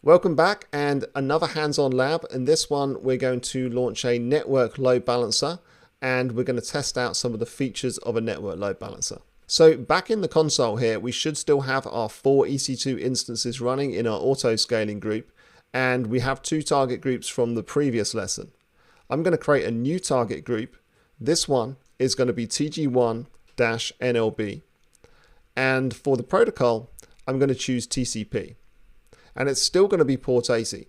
Welcome back, and another hands-on lab. In this one we're going to launch a network load balancer, and we're going to test out some of the features of a network load balancer. So back in the console here, we should still have our 4 EC2 instances running in our auto scaling group, and we have 2 target groups from the previous lesson. I'm going to create a new target group. This one is going to be TG1-NLB, and for the protocol I'm going to choose TCP, and it's still going to be port 80.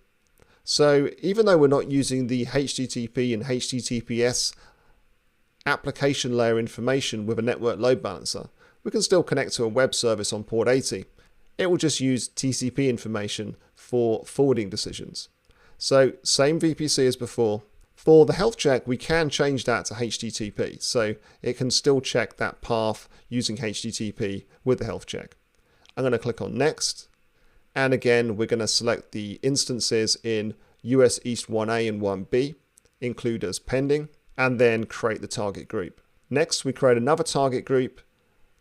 So even though we're not using the HTTP and HTTPS application layer information with a network load balancer, we can still connect to a web service on port 80. It will just use TCP information for forwarding decisions. So same VPC as before. For the health check, we can change that to HTTP, so it can still check that path using HTTP with the health check. I'm going to click on Next, and again we're going to select the instances in US East 1A and 1B, include as pending, and then create the target group. Next we create another target group.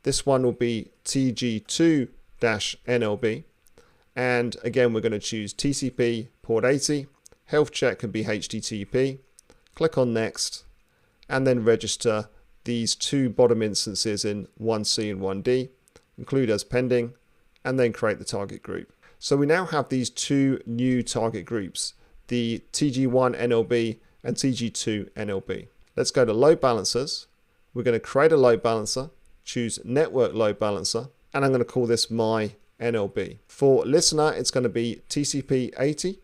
This one will be TG2-NLB, and again we're going to choose TCP port 80, health check can be HTTP, click on Next, and then register these 2 bottom instances in 1C and 1D, include as pending, and then create the target group. So we now have these 2 new target groups, the TG1-NLB and TG2-NLB. Let's go to load balancers. We're going to create a load balancer, choose network load balancer, and I'm going to call this my NLB. For listener, it's going to be TCP 80,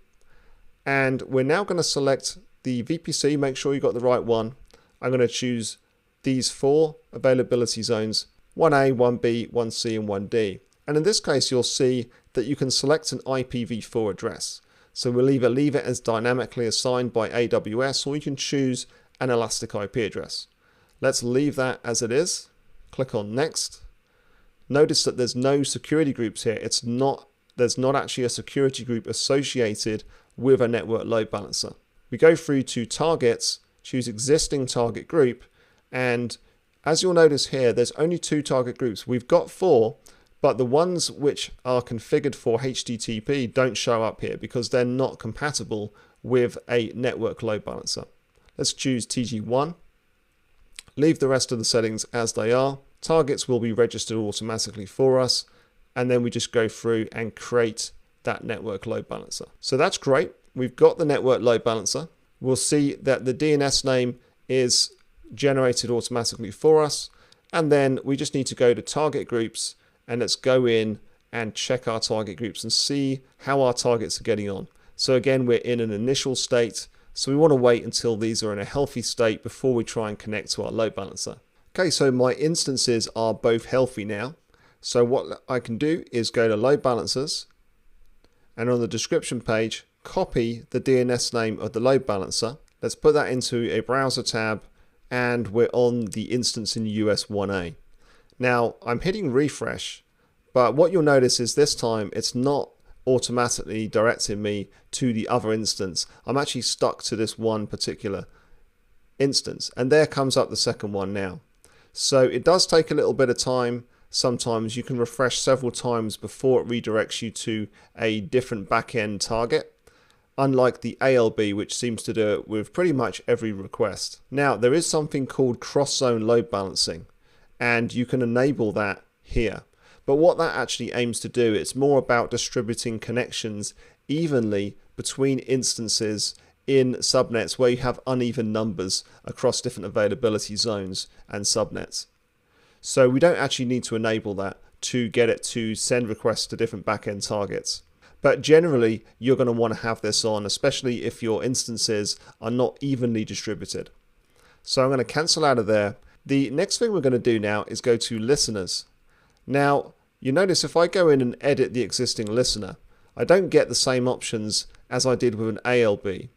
and we're now going to select the VPC, make sure you got the right one. I'm going to choose these 4 availability zones, 1A, 1B, 1C, and 1D. And in this case, you'll see that you can select an IPv4 address. So we'll either leave it as dynamically assigned by AWS, or you can choose an elastic IP address. Let's leave that as it is. Click on Next. Notice that there's no security groups here. There's not actually a security group associated with a network load balancer. We go through to targets, choose existing target group, and as you'll notice here, there's only 2 target groups. We've got 4, but the ones which are configured for HTTP don't show up here because they're not compatible with a network load balancer. Let's choose TG1, leave the rest of the settings as they are. Targets will be registered automatically for us, and then we just go through and create that network load balancer. So that's great. We've got the network load balancer. We'll see that the DNS name is generated automatically for us, and then we just need to go to target groups, and let's go in and check our target groups and see how our targets are getting on. So again, we're in an initial state, so we want to wait until these are in a healthy state before we try and connect to our load balancer. Okay, so my instances are both healthy now. So what I can do is go to load balancers, and on the description page, copy the DNS name of the load balancer. Let's put that into a browser tab, and we're on the instance in US 1A. Now I'm hitting refresh, but what you'll notice is this time it's not automatically directing me to the other instance. I'm actually stuck to this one particular instance, and there comes up the second one now. So it does take a little bit of time. Sometimes you can refresh several times before it redirects you to a different backend target, unlike the ALB, which seems to do it with pretty much every request. Now there is something called cross-zone load balancing, and you can enable that here. But what that actually aims to do, it's more about distributing connections evenly between instances in subnets where you have uneven numbers across different availability zones and subnets. So we don't actually need to enable that to get it to send requests to different backend targets. But generally, you're going to want to have this on, especially if your instances are not evenly distributed. So I'm going to cancel out of there. The next thing we're going to do now is go to listeners. Now, you notice if I go in and edit the existing listener, I don't get the same options as I did with an ALB.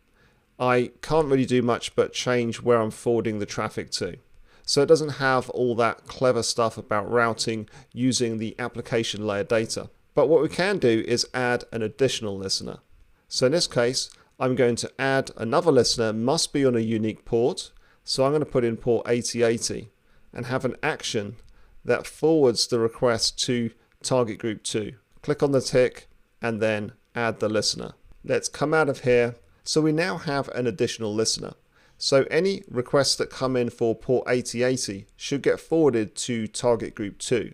I can't really do much but change where I'm forwarding the traffic to. So it doesn't have all that clever stuff about routing using the application layer data. But what we can do is add an additional listener. So in this case, I'm going to add another listener, must be on a unique port. So I'm going to put in port 8080 and have an action that forwards the request to target group 2. Click on the tick and then add the listener. Let's come out of here. So we now have an additional listener. So any requests that come in for port 8080 should get forwarded to target group 2.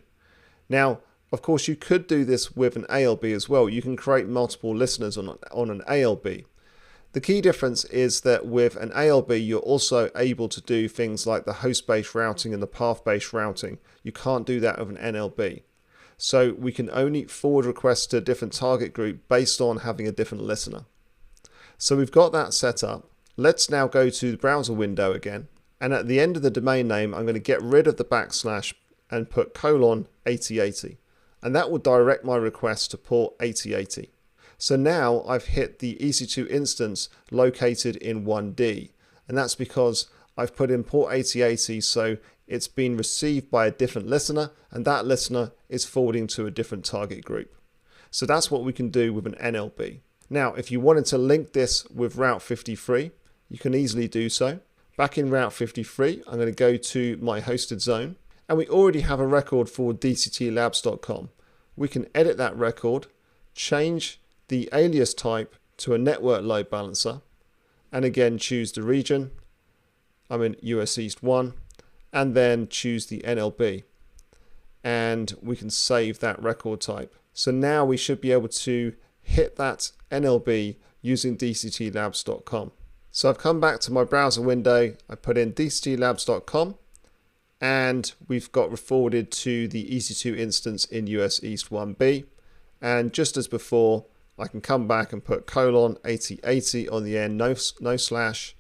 Now, of course, you could do this with an ALB as well. You can create multiple listeners on an ALB. The key difference is that with an ALB, you're also able to do things like the host-based routing and the path-based routing. You can't do that with an NLB. So we can only forward requests to a different target group based on having a different listener. So we've got that set up. Let's now go to the browser window again. And at the end of the domain name, I'm going to get rid of the backslash and put :8080. And that will direct my request to port 8080. So now I've hit the EC2 instance located in 1D. And that's because I've put in port 8080, so it's been received by a different listener, and that listener is forwarding to a different target group. So that's what we can do with an NLB. Now, if you wanted to link this with Route 53, you can easily do so. Back in Route 53, I'm going to go to my hosted zone, and we already have a record for dctlabs.com. We can edit that record, change the alias type to a network load balancer, and again choose the region. I'm in US East 1, and then choose the NLB, and we can save that record type. So now we should be able to hit that NLB using dctlabs.com. So I've come back to my browser window, I put in dctlabs.com, and we've got forwarded to the EC2 instance in US East 1B. And just as before, I can come back and put :8080 on the end, no slash,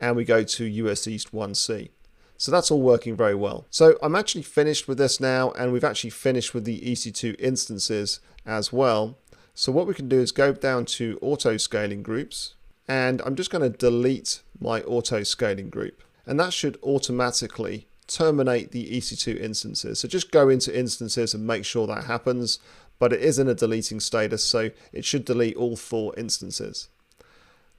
and we go to US East 1C. So that's all working very well. So I'm actually finished with this now, and we've actually finished with the EC2 instances as well. So what we can do is go down to auto scaling groups, and I'm just going to delete my auto scaling group, and that should automatically terminate the EC2 instances. So just go into instances and make sure that happens, but it is in a deleting status, so it should delete all 4 instances.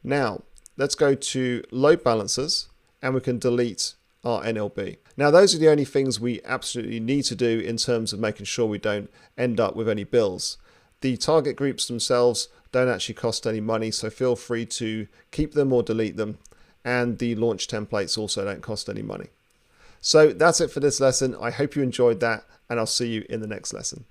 Now let's go to load balancers, and we can delete our NLB. Now those are the only things we absolutely need to do in terms of making sure we don't end up with any bills. The target groups themselves don't actually cost any money, so feel free to keep them or delete them, and the launch templates also don't cost any money. So that's it for this lesson. I hope you enjoyed that, and I'll see you in the next lesson.